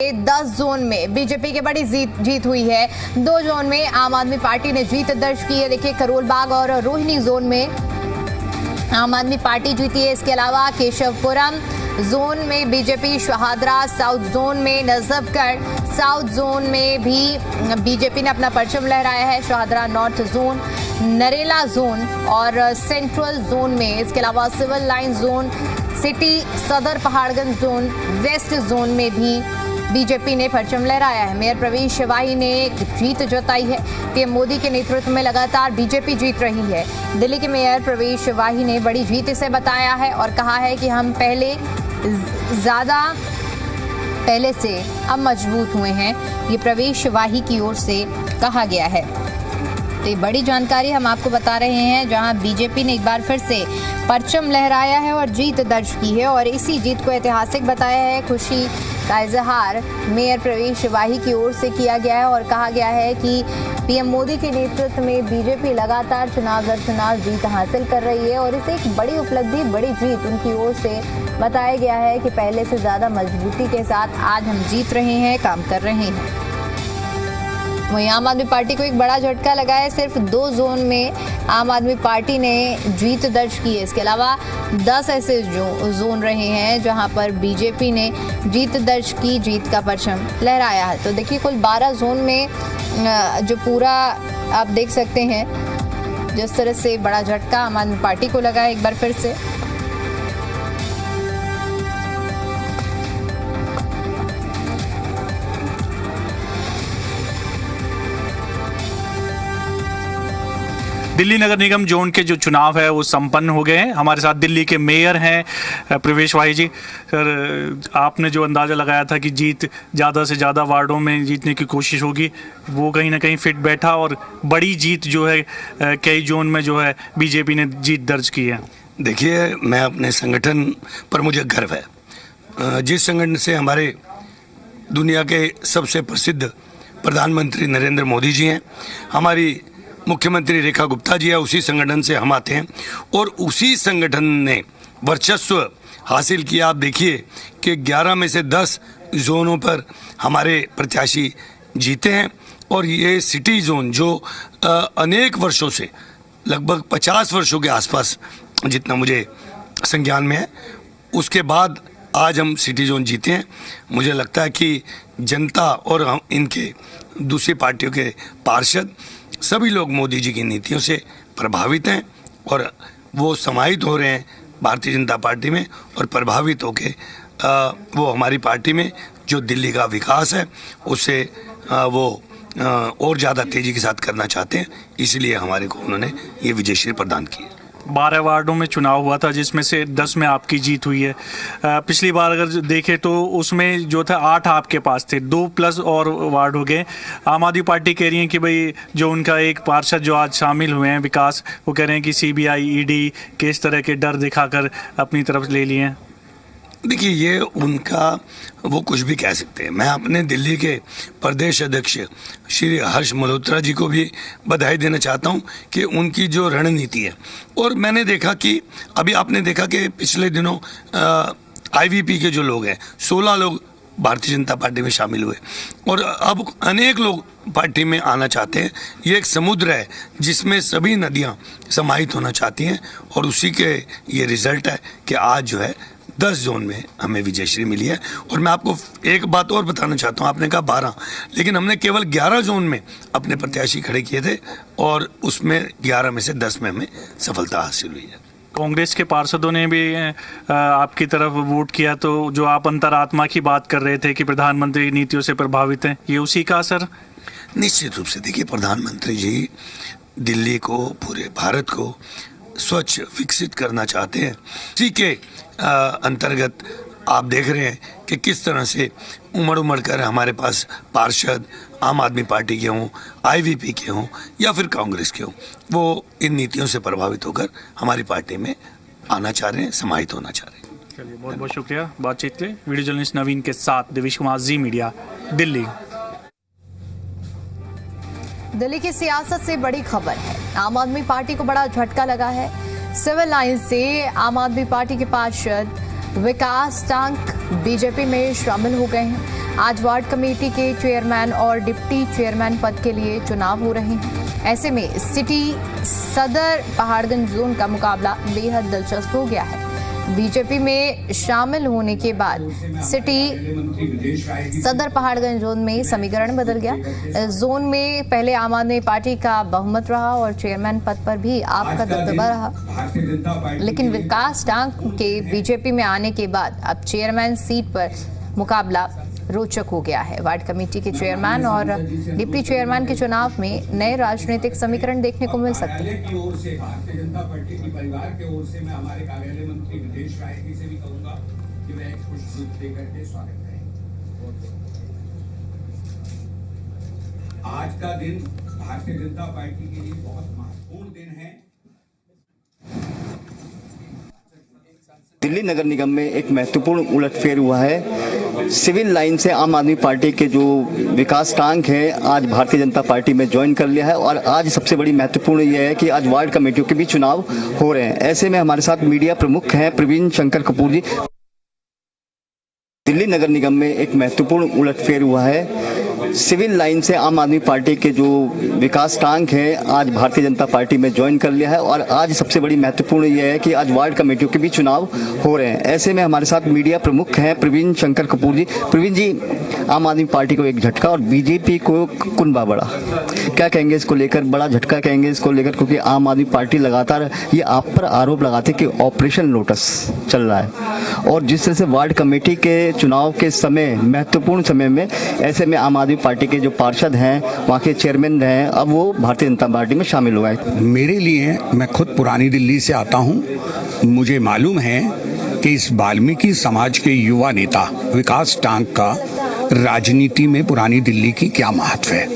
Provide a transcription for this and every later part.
10 zone में BJP की बड़ी जीत हुई है। 2 जोन में आम आदमी पार्टी ने जीत दर्ज की है। देखिए, करोल बाग और रोहिणी जोन में आम आदमी पार्टी जीती है। इसके अलावा केशवपुरम जोन में बीजेपी, शहादरा साउथ जोन में, नजफगढ़ साउथ जोन में भी बीजेपी ने अपना परचम लहराया है। Shahdara north zone, Narela zone और सेंट्रल जोन में, इसके अलावा सिविल लाइन जोन, सिटी, सदर पहाड़गंज जोन, वेस्ट जोन में भी बीजेपी ने परचम लहराया है। मेयर प्रवेश वाही ने जीत जताई है। पीएम मोदी के नेतृत्व में लगातार बीजेपी जीत रही है। दिल्ली के मेयर प्रवेश वाही ने बड़ी जीत इसे बताया है और कहा है कि हम पहले से अब मजबूत हुए हैं। ये प्रवेश वाही की ओर से कहा गया है। तो ये बड़ी जानकारी हम आपको बता रहे हैं, जहां बीजेपी ने एक बार फिर से परचम लहराया है और जीत दर्ज की है और इसी जीत को ऐतिहासिक बताया है। खुशी का इजहार मेयर प्रवेश वाही की ओर से किया गया है और कहा गया है कि पीएम मोदी के नेतृत्व में बीजेपी लगातार चुनाव दर चुनाव जीत हासिल कर रही है और इसे एक बड़ी उपलब्धि, बड़ी जीत उनकी ओर से बताया गया है कि पहले से ज़्यादा मजबूती के साथ आज हम जीत रहे हैं, काम कर रहे हैं। वहीं आम आदमी पार्टी को एक बड़ा झटका लगा है। सिर्फ 2 जोन में आम आदमी पार्टी ने जीत दर्ज की है। इसके अलावा 10 ऐसे जोन रहे हैं जहां पर बीजेपी ने जीत दर्ज की, जीत का परचम लहराया है। तो देखिए, कुल 12 जोन में जो पूरा आप देख सकते हैं, जिस तरह से बड़ा झटका आम आदमी पार्टी को लगा है एक बार फिर से। दिल्ली नगर निगम जोन के जो चुनाव है वो संपन्न हो गए हैं। हमारे साथ दिल्ली के मेयर हैं प्रवेश वाही जी। सर, आपने जो अंदाज़ा लगाया था कि जीत ज़्यादा से ज़्यादा वार्डों में जीतने की कोशिश होगी, वो कहीं ना कहीं फिट बैठा और बड़ी जीत जो है कई जोन में जो है बीजेपी ने जीत दर्ज की है। देखिए, मैं अपने संगठन पर मुझे गर्व है। जिस संगठन से हमारे दुनिया के सबसे प्रसिद्ध प्रधानमंत्री नरेंद्र मोदी जी हैं, हमारी मुख्यमंत्री रेखा गुप्ता जी है, उसी संगठन से हम आते हैं और उसी संगठन ने वर्चस्व हासिल किया। आप देखिए कि 11 में से 10 जोनों पर हमारे प्रत्याशी जीते हैं और ये सिटी जोन जो अनेक वर्षों से, लगभग 50 वर्षों के आसपास जितना मुझे संज्ञान में है, उसके बाद आज हम सिटी जोन जीते हैं। मुझे लगता है कि जनता और हम इनके दूसरी पार्टियों के पार्षद सभी लोग मोदी जी की नीतियों से प्रभावित हैं और वो समाहित हो रहे हैं भारतीय जनता पार्टी में और प्रभावित होके वो हमारी पार्टी में जो दिल्ली का विकास है उससे वो और ज़्यादा तेज़ी के साथ करना चाहते हैं। इसलिए हमारे को उन्होंने ये विजयश्री प्रदान की है। 12 वार्डों में चुनाव हुआ था, जिसमें से 10 में आपकी जीत हुई है। पिछली बार अगर देखें तो उसमें जो था 8 आपके पास थे, 2+ और वार्ड हो गए। आम आदमी पार्टी कह रही है कि भाई जो उनका एक पार्षद जो आज शामिल हुए हैं विकास, वो कह रहे हैं कि CBI, ED के इस तरह के डर दिखाकर अपनी तरफ ले लिए हैं। देखिए, ये उनका वो कुछ भी कह सकते हैं। मैं अपने दिल्ली के प्रदेश अध्यक्ष श्री हर्ष मल्होत्रा जी को भी बधाई देना चाहता हूं कि उनकी जो रणनीति है, और मैंने देखा कि अभी आपने देखा कि पिछले दिनों IVP के जो लोग हैं, 16 लोग भारतीय जनता पार्टी में शामिल हुए और अब अनेक लोग पार्टी में आना चाहते हैं। ये एक समुद्र है जिसमें सभी नदियाँ समाहित होना चाहती हैं और उसी के ये रिजल्ट है कि आज जो है 10 जोन में हमें विजयश्री मिली है। और मैं आपको एक बात और बताना चाहता हूँ, आपने कहा 12, लेकिन हमने केवल 11 जोन में अपने प्रत्याशी खड़े किए थे और उसमें 11 में से 10 में हमें सफलता हासिल हुई है। कांग्रेस के पार्षदों ने भी आपकी तरफ वोट किया, तो जो आप अंतरात्मा की बात कर रहे थे कि प्रधानमंत्री नीतियों से प्रभावित हैं, ये उसी का असर? निश्चित रूप से। देखिए, प्रधानमंत्री जी दिल्ली को, पूरे भारत को स्वच्छ विकसित करना चाहते हैं। इसी के अंतर्गत आप देख रहे हैं कि किस तरह से उमड़ कर हमारे पास पार्षद आम आदमी पार्टी के हों, IVP के हों या फिर कांग्रेस के हों, वो इन नीतियों से प्रभावित होकर हमारी पार्टी में आना चाह रहे हैं, समाहित होना चाह रहे हैं। चलिए, बहुत बहुत शुक्रिया बातचीत के लिए। वीडियो जर्नलिस्ट नवीन के साथ देवेश कुमार, जी मीडिया, दिल्ली। दिल्ली की सियासत से बड़ी खबर है। आम आदमी पार्टी को बड़ा झटका लगा है। सिविल लाइन से आम आदमी पार्टी के पार्षद विकास टांक बीजेपी में शामिल हो गए हैं। आज वार्ड कमेटी के चेयरमैन और डिप्टी चेयरमैन पद के लिए चुनाव हो रहे हैं। ऐसे में सिटी सदर पहाड़गंज जोन का मुकाबला बेहद दिलचस्प हो गया है। बीजेपी में शामिल होने के बाद सिटी सदर पहाड़गंज जोन में समीकरण बदल गया। जोन में पहले आम आदमी पार्टी का बहुमत रहा और चेयरमैन पद पर भी आपका दबदबा रहा, लेकिन विकास टांग के बीजेपी में आने के बाद अब चेयरमैन सीट पर मुकाबला रोचक हो गया है। वार्ड कमेटी के चेयरमैन और डिप्टी चेयरमैन के चुनाव में नए राजनीतिक समीकरण देखने को मिल सकते हैं। भारतीय जनता पार्टी की परिवार की ओर से मैं हमारे कार्यालय मंत्री विदेश राय जी से भी कहूंगा कि वह एक खुश दूत देकर के स्वागत करें। आज का दिन भारतीय जनता पार्टी के लिए बहुत महत्वपूर्ण दिन है। दिल्ली नगर निगम में एक महत्वपूर्ण उलटफेर हुआ है। सिविल लाइन से आम आदमी पार्टी के जो विकास टांग है आज भारतीय जनता पार्टी में ज्वाइन कर लिया है और आज सबसे बड़ी महत्वपूर्ण यह है कि आज वार्ड कमेटियों के भी चुनाव हो रहे हैं। ऐसे में हमारे साथ मीडिया प्रमुख हैं प्रवीण शंकर कपूर जी। दिल्ली नगर निगम में एक महत्वपूर्ण उलटफेर हुआ है। सिविल लाइन से आम आदमी पार्टी के जो विकास टांग है आज भारतीय जनता पार्टी में ज्वाइन कर लिया है और आज सबसे बड़ी महत्वपूर्ण यह है कि आज वार्ड कमेटियों के भी चुनाव हो रहे हैं। ऐसे में हमारे साथ मीडिया प्रमुख हैं प्रवीण शंकर कपूर जी। प्रवीण जी, आम आदमी पार्टी को एक झटका और बीजेपी को कुनबा बड़ा, क्या कहेंगे इसको लेकर? बड़ा झटका कहेंगे इसको लेकर, क्योंकि आम आदमी पार्टी लगातार ये आप पर आरोप लगाते कि ऑपरेशन लोटस चल रहा है और जिस तरह से वार्ड कमेटी के चुनाव के समय महत्वपूर्ण समय में ऐसे में आम आदमी पार्टी के जो पार्षद हैं वहाँ के चेयरमैन रहे अब वो भारतीय जनता पार्टी में शामिल हो गए। मेरे लिए, मैं खुद पुरानी दिल्ली से आता हूं, मुझे मालूम है कि इस वाल्मीकि समाज के युवा नेता विकास टांग का राजनीति में पुरानी दिल्ली की क्या महत्व है।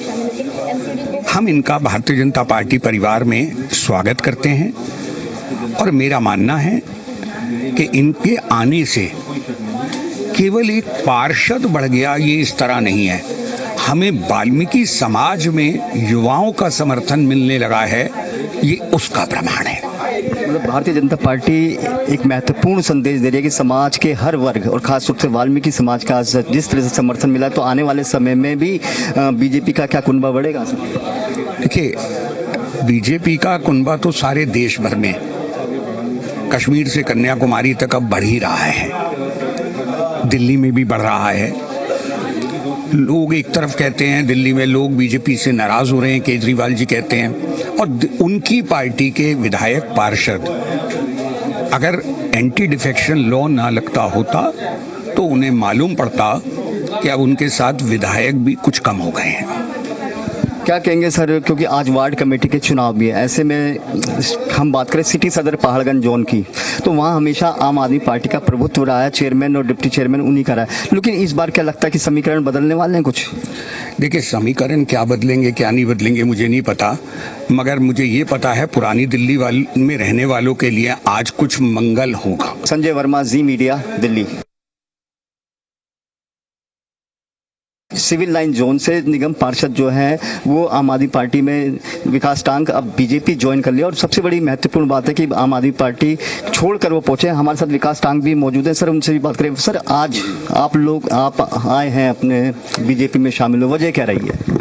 हम इनका भारतीय जनता पार्टी परिवार में स्वागत करते हैं और मेरा मानना है कि इनके आने से केवल एक पार्षद बढ़ गया ये इस तरह नहीं है। हमें वाल्मीकि समाज में युवाओं का समर्थन मिलने लगा है, ये उसका प्रमाण है। मतलब भारतीय जनता पार्टी एक महत्वपूर्ण संदेश दे रही है कि समाज के हर वर्ग और खास रूप से वाल्मीकि समाज का जिस तरह से समर्थन मिला तो आने वाले समय में भी बीजेपी का क्या कुनबा बढ़ेगा? देखिए, बीजेपी का कुनबा तो सारे देश भर में, कश्मीर से कन्याकुमारी तक अब बढ़ ही रहा है। दिल्ली में भी बढ़ रहा है। लोग एक तरफ कहते हैं दिल्ली में लोग बीजेपी से नाराज हो रहे हैं, केजरीवाल जी कहते हैं, और उनकी पार्टी के विधायक पार्षद अगर एंटी डिफेक्शन लॉ ना लगता होता तो उन्हें मालूम पड़ता कि अब उनके साथ विधायक भी कुछ कम हो गए हैं। क्या कहेंगे सर, क्योंकि आज वार्ड कमेटी के चुनाव भी है, ऐसे में हम बात करें सिटी सदर पहाड़गंज जोन की तो वहाँ हमेशा आम आदमी पार्टी का प्रभुत्व रहा है, चेयरमैन और डिप्टी चेयरमैन उन्हीं का रहा है, लेकिन इस बार क्या लगता है कि समीकरण बदलने वाले हैं कुछ? देखिए, समीकरण क्या बदलेंगे क्या नहीं बदलेंगे मुझे नहीं पता, मगर मुझे ये पता है पुरानी दिल्ली में रहने वालों के लिए आज कुछ मंगल होगा। Sanjay Verma, Zee media, Delhi. Civil line zone से निगम पार्षद जो है वो आम आदमी पार्टी में विकास टांग अब बीजेपी ज्वाइन कर लिया और सबसे बड़ी महत्वपूर्ण बात है कि आम आदमी पार्टी छोड़कर वो पहुंचे। हमारे साथ विकास टांग भी मौजूद है। सर, उनसे भी बात करें। सर, आज आप आए हैं अपने बीजेपी में शामिल हो, वजह क्या रही है?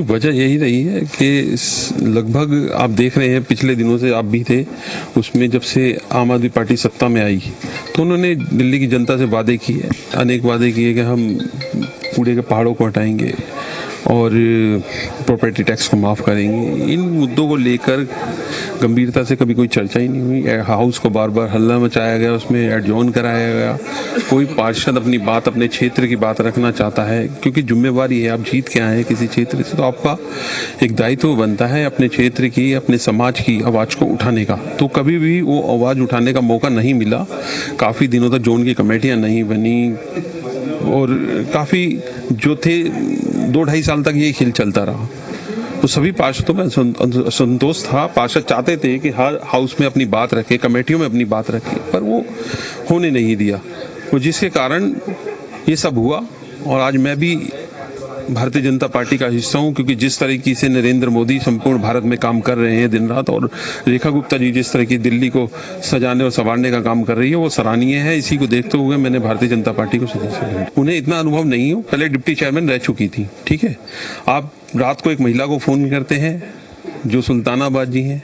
वजह यही रही है कि लगभग आप देख रहे हैं पिछले दिनों से आप भी थे उसमें, जब से आम आदमी पार्टी सत्ता में आई तो उन्होंने दिल्ली की जनता से वादे किए, अनेक वादे किए कि हम कूड़े के पहाड़ों को हटाएंगे और प्रॉपर्टी टैक्स को माफ़ करेंगे। इन मुद्दों को लेकर गंभीरता से कभी कोई चर्चा ही नहीं हुई। हाउस को बार बार हल्ला मचाया गया, उसमें एडजॉर्न कराया गया। कोई पार्षद अपनी बात, अपने क्षेत्र की बात रखना चाहता है, क्योंकि जिम्मेवारी है, आप जीत के आए हैं किसी क्षेत्र से तो आपका एक दायित्व बनता है अपने क्षेत्र की, अपने समाज की आवाज़ को उठाने का। तो कभी भी वो आवाज़ उठाने का मौका नहीं मिला। काफ़ी दिनों तक जोन की कमेटियाँ नहीं बनी और काफ़ी जो थे 2-2.5 साल तक ये खेल चलता रहा। तो सभी पार्षदों में असंतोष था। पार्षद चाहते थे कि हर हाउस में अपनी बात रखे, कमेटियों में अपनी बात रखे, पर वो होने नहीं दिया, तो जिसके कारण ये सब हुआ। और आज मैं भी भारतीय जनता पार्टी का हिस्सा हूं, क्योंकि जिस तरीके से नरेंद्र मोदी संपूर्ण भारत में काम कर रहे हैं दिन रात, और रेखा गुप्ता जी जिस तरह की दिल्ली को सजाने और संवारने का काम कर रही है, वो सराहनीय है। इसी को देखते हुए मैंने भारतीय जनता पार्टी को सदस्य बनाया। उन्हें इतना अनुभव नहीं हो, पहले डिप्टी चेयरमैन रह चुकी थी। ठीक है, आप रात को एक महिला को फोन करते हैं जो सुल्तानाबाद जी हैं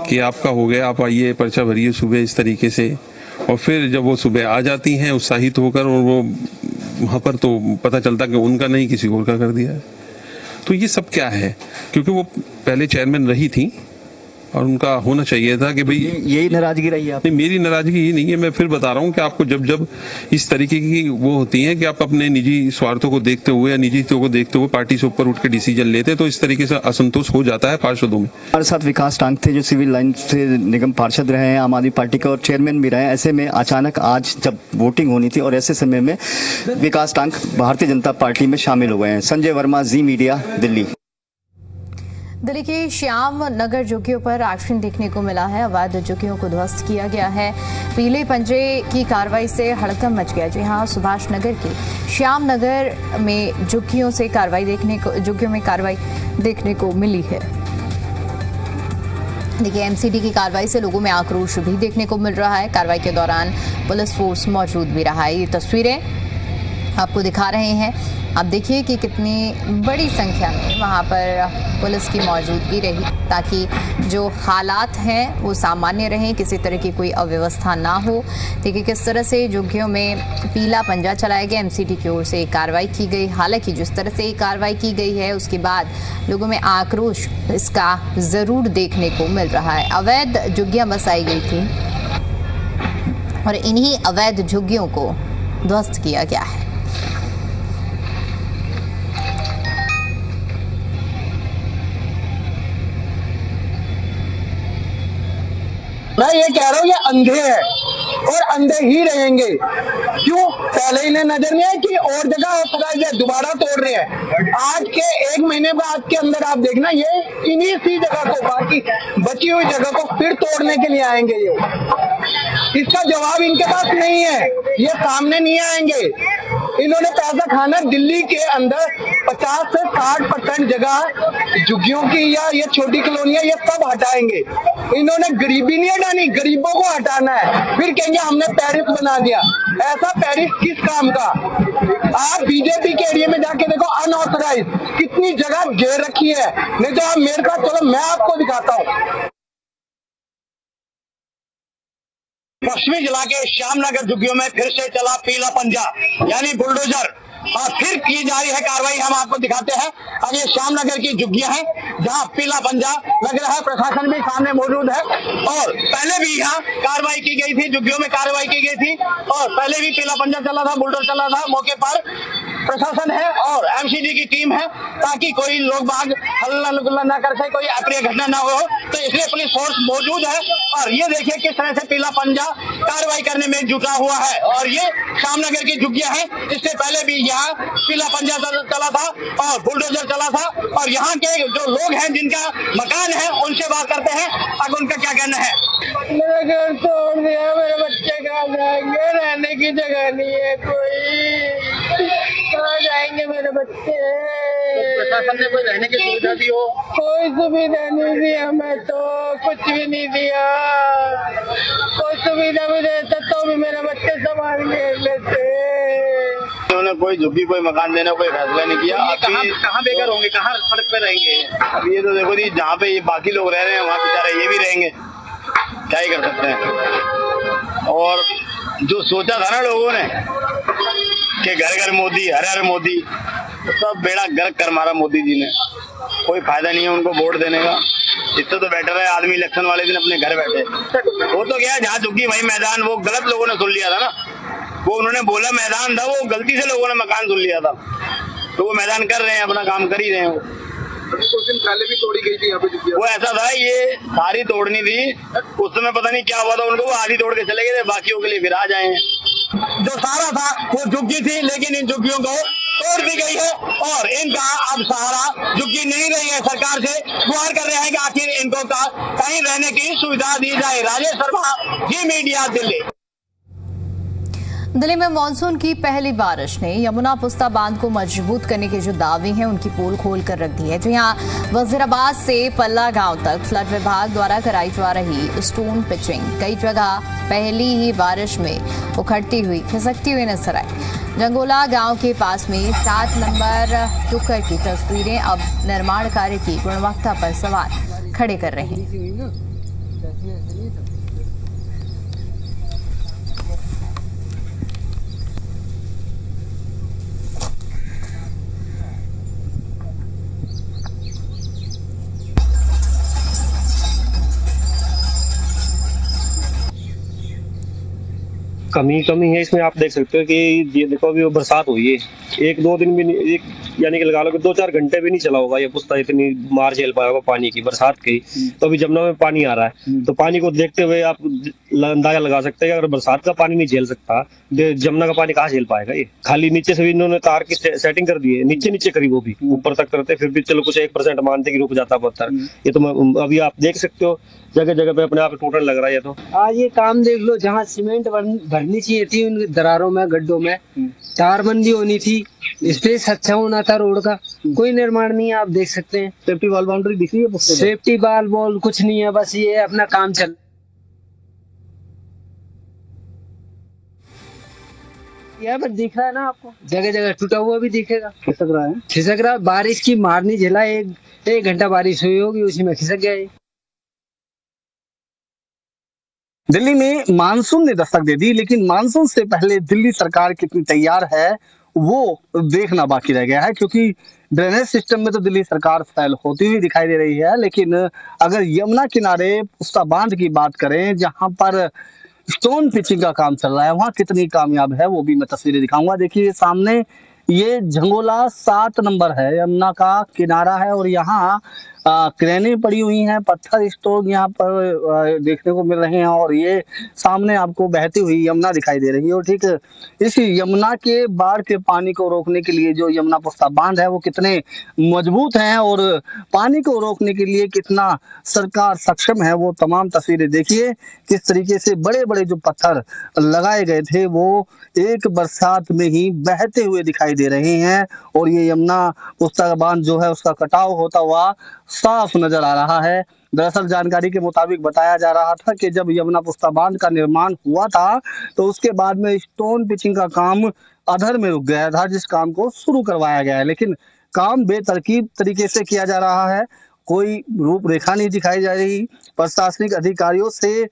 कि आपका हो गया, आप आइए पर्चा भरिए सुबह, इस तरीके से, और फिर जब वो सुबह आ जाती हैं उत्साहित होकर, और वो वहाँ पर तो पता चलता कि उनका नहीं किसी और का कर दिया है। तो ये सब क्या है? क्योंकि वो पहले चेयरमैन रही थी और उनका होना चाहिए था कि भाई यही नाराजगी रही है आप? नहीं, मेरी नाराजगी ये नहीं है। मैं फिर बता रहा हूँ कि आपको जब जब इस तरीके की वो होती है कि आप अपने निजी स्वार्थों को देखते हुए या निजी हितों को देखते हुए पार्टी से ऊपर उठ के डिसीजन लेते हैं, तो इस तरीके से असंतोष हो जाता है पार्षदों में। हमारे साथ विकास टांग थे जो सिविल लाइन से निगम पार्षद रहे हैं आम आदमी पार्टी के और चेयरमैन भी रहे हैं। ऐसे में अचानक आज जब वोटिंग होनी थी और ऐसे समय में विकास टांग भारतीय जनता पार्टी में शामिल हो गए हैं। संजय वर्मा, जी मीडिया, दिल्ली। दिल्ली के श्याम नगर झुग्गियों पर एक्शन देखने को मिला है। अवैध झुग्गियों को ध्वस्त किया गया है। पीले पंजे की कार्रवाई से हड़कंप मच गया। जी हां, सुभाष नगर के श्याम नगर में झुग्गियों में कार्रवाई देखने को मिली है। देखिए, एमसीडी की कार्रवाई से लोगों में आक्रोश भी देखने को मिल रहा है। कार्रवाई के दौरान पुलिस फोर्स मौजूद भी रहा है। ये तस्वीरें आपको दिखा रहे हैं। आप देखिए कि कितनी बड़ी संख्या में वहाँ पर पुलिस की मौजूदगी रही, ताकि जो हालात हैं वो सामान्य रहें, किसी तरह की कोई अव्यवस्था ना हो। देखिए किस तरह से झुग्गियों में पीला पंजा चलाया गया। एमसीडी की ओर से कार्रवाई की गई। हालांकि जिस तरह से कार्रवाई की गई है उसके बाद लोगों में आक्रोश इसका ज़रूर देखने को मिल रहा है। अवैध झुग्गियाँ बसाई गई थी और इन्हीं अवैध झुग्गियों को ध्वस्त किया गया है। मैं ये कह रहा हूँ ये अंधे हैं और अंधे ही रहेंगे। क्यों? पहले इन्हें नजर नहीं आया कि और जगह ऑथराइज दोबारा तोड़ रहे हैं। आज के 1 महीने बाद के अंदर आप देखना ये इन्हीं सी जगह को, बाकी बची हुई जगह को फिर तोड़ने के लिए आएंगे। ये इसका जवाब इनके पास नहीं है, ये सामने नहीं आएंगे। इन्होंने पैसा खाना दिल्ली के अंदर 50 से 60% जगह झुग्गियों की या ये छोटी कॉलोनियां ये सब हटाएंगे। इन्होंने गरीबी नहीं हटानी, गरीबों को हटाना है। फिर कहेंगे हमने पेरिस बना दिया। ऐसा पेरिस किस काम का? आप बीजेपी के एरिया में जाके देखो, अनऑथराइज कितनी जगह घेर रखी है। नहीं तो आप मेरे साथ चलो, मैं आपको दिखाता हूँ। पश्चिमी जिला के श्यामनगर झुग्गियों में फिर से चला पीला पंजा यानी बुलडोजर, और फिर की जा रही है कार्रवाई। हम आपको दिखाते हैं। अब ये श्यामनगर की झुग्गियां हैं जहां पीला पंजा लग रहा है। प्रशासन भी सामने मौजूद है और पहले भी यहाँ कार्रवाई की गई थी, झुग्गियों में कार्रवाई की गई थी और पहले भी पीला पंजा चला था, बुलडोजर चला था। मौके पर प्रशासन है और एमसीडी की टीम है ताकि कोई लोग बाग हल्ला गुल्ला ना कर सके, कोई अप्रिय घटना ना हो, तो इसलिए पुलिस फोर्स मौजूद है। और ये देखिए किस तरह से पीला पंजा कार्रवाई करने में जुटा हुआ है। और ये श्यामनगर की झुग्गियां हैं। इससे पहले भी यहाँ पीला पंजा चला था और बुलडोजर चला था। और यहाँ के जो लोग हैं जिनका मकान है उनसे बात करते हैं, अब उनका क्या कहना है। मेरा घर तोड़ दिया, मेरे बच्चे कहाँ जाएंगे? रहने की जगह नहीं है, कोई कहाँ जाएंगे मेरे बच्चे? तो प्रशासन ने कोई रहने की सुविधा दी हो? कोई सुविधा नहीं दी हमें, तो कुछ भी नहीं दिया। कोई सुविधा भी देता तो भी मेरे बच्चे संभाल लेते। उन्होंने कोई झुग्गी कोई मकान देने कोई फैसला नहीं किया। कहाँ बेघर होंगे, कहाँ सड़क पे रहेंगे? अब ये तो देखो जी, जहाँ पे ये बाकी लोग रह रहे हैं वहाँ बेचारे ये भी रहेंगे, क्या ही कर सकते हैं। और जो सोचा था ना लोगों ने कि घर घर मोदी, हर हर मोदी, तो सब बेड़ा गर्क कर मारा मोदी जी ने। कोई फायदा नहीं है उनको वोट देने का। इससे तो बेटर है आदमी इलेक्शन वाले दिन अपने घर बैठे। वो तो क्या, जहाँ झुग्गी वही मैदान, वो गलत लोगों ने सुन लिया था ना। वो उन्होंने बोला मैदान था, वो गलती से लोगों ने मकान सुन लिया था, तो वो मैदान कर रहे हैं, अपना काम कर ही रहे हैं। कुछ दिन पहले भी तोड़ी गई थी यहाँ पे। वो ऐसा था, ये सारी तोड़नी थी, उस समय पता नहीं क्या हुआ था उनको, वो आधी तोड़ के चले गए थे, बाकियों के लिए फिर आ जाए। जो सारा था वो झुग्गी थी, लेकिन इन झुग्गियों को तोड़ दी गई है और इनका अब सहारा झुग्गी नहीं रही है। सरकार से गुहार कर रहे हैं कि आखिर इनको कहीं रहने की सुविधा दी जाए। राजेश शर्मा, जी मीडिया, दिल्ली। दिल्ली में मानसून की पहली बारिश ने यमुना पुस्ता बांध को मजबूत करने के जो दावे हैं उनकी पोल खोल कर रख दी है। जी हां, वजीराबाद से पल्ला गांव तक फ्लड विभाग द्वारा कराई जा रही स्टोन पिचिंग कई जगह पहली ही बारिश में उखड़ती हुई खिसकती हुई नजर आई। जंगोला गांव के पास में 7 नंबर टुक्कर की तस्वीरें अब निर्माण कार्य की गुणवत्ता पर सवाल खड़े कर रहे हैं। कमी है इसमें। आप देख सकते हो कि ये देखो अभी वो बरसात हुई है, 1-2 दिन भी नहीं, यानी कि लगा लो कि 2-4 घंटे भी नहीं चला होगा ये पुस्ता, इतनी मार झेल पाया होगा पानी की, बरसात की। तो अभी जमुना में पानी आ रहा है, तो पानी को देखते हुए आप अंदाजा लगा सकते हैं कि अगर बरसात का पानी नहीं झेल सकता, जमुना का पानी कहाँ झेल पाएगा। ये खाली नीचे से भी इन्होंने तार की सेटिंग कर दी है, नीचे करीब वो भी ऊपर तक करते, फिर भी चलो कुछ 1% मानते कि रुक जाता पत्थर। ये तो अभी आप देख सकते हो जगह जगह पे अपने आप टूटने लग रहा है। ये तो आज ये काम देख लो, जहाँ सीमेंट भरनी चाहिए थी उन दरारों में, गड्ढों में तारबंदी होनी थी, स्पेस अच्छा होना था रोड का, कोई निर्माण नहीं है। आप देख सकते हैं सेफ्टी वाल बाउंड्री दिख रही है, सेफ्टी वाल कुछ नहीं है, बस ये अपना काम चल। यह बस दिख रहा है ना आपको, जगह जगह टूटा हुआ भी दिखेगा, खिसक रहा है। बारिश की मार नहीं झेला, एक घंटा बारिश हुई होगी उसी में खिसक गया। दिल्ली में मानसून ने दस्तक दे दी, लेकिन मानसून से पहले दिल्ली सरकार कितनी तैयार है वो देखना बाकी रह गया है, क्योंकि ड्रेनेज सिस्टम में तो दिल्ली सरकार फेल होती हुई दिखाई दे रही है। लेकिन अगर यमुना किनारे पुस्ता बांध की बात करें, जहां पर स्टोन पिचिंग का काम चल रहा है, वहां कितनी कामयाब है वो भी मैं तस्वीरें दिखाऊंगा। देखिए सामने ये झंगोला 7 नंबर है, यमुना का किनारा है, और यहाँ क्रेनें पड़ी हुई हैं, पत्थर स्टोन यहाँ पर देखने को मिल रहे हैं, और ये सामने आपको बहती हुई यमुना दिखाई दे रही है। और ठीक इस यमुना के बाढ़ के पानी को रोकने के लिए जो यमुना पुस्ता बांध है वो कितने मजबूत हैं और पानी को रोकने के लिए कितना सरकार सक्षम है, वो तमाम तस्वीरें देखिए। किस तरीके से बड़े बड़े जो पत्थर लगाए गए थे वो एक बरसात में ही बहते हुए दिखाई दे रहे हैं, और ये यमुना पुस्ता बांध जो है उसका कटाव होता हुआ साफ नजर आ रहा है। दरअसल जानकारी के मुताबिक बताया जा रहा था कि जब यमुना पुस्ता बांध का निर्माण हुआ था तो उसके बाद में स्टोन पिचिंग का काम अधर में रुक गया था, जिस काम को शुरू करवाया गया है। लेकिन काम बेतरकीब तरीके से किया जा रहा है, कोई रूपरेखा नहीं दिखाई जा रही। प्रशासनिक अधिकारियों से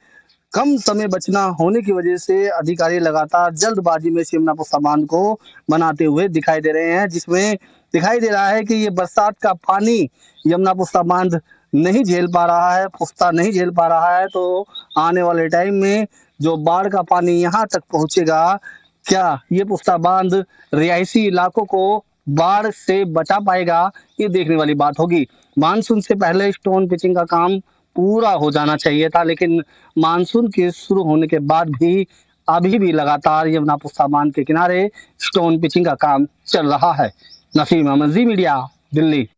कम समय बचना होने की वजह से अधिकारी लगातार जल्दबाजी में यमुना पुस्ता बांध को बनाते हुए दिखाई दे रहे हैं, जिसमें दिखाई दे रहा है कि ये बरसात का पानी यमुना पुस्ता बांध नहीं झेल पा रहा है, पुस्ता नहीं झेल पा रहा है। तो आने वाले टाइम में जो बाढ़ का पानी यहाँ तक पहुंचेगा, क्या ये पुस्ता बांध रिहायशी इलाकों को बाढ़ से बचा पाएगा, ये देखने वाली बात होगी। मानसून से पहले स्टोन पिचिंग का काम पूरा हो जाना चाहिए था, लेकिन मानसून के शुरू होने के बाद भी अभी भी लगातार यमुना पुस्ता बांध के किनारे स्टोन पिचिंग का काम चल रहा है। नसीम अहमद, जी मीडिया, दिल्ली।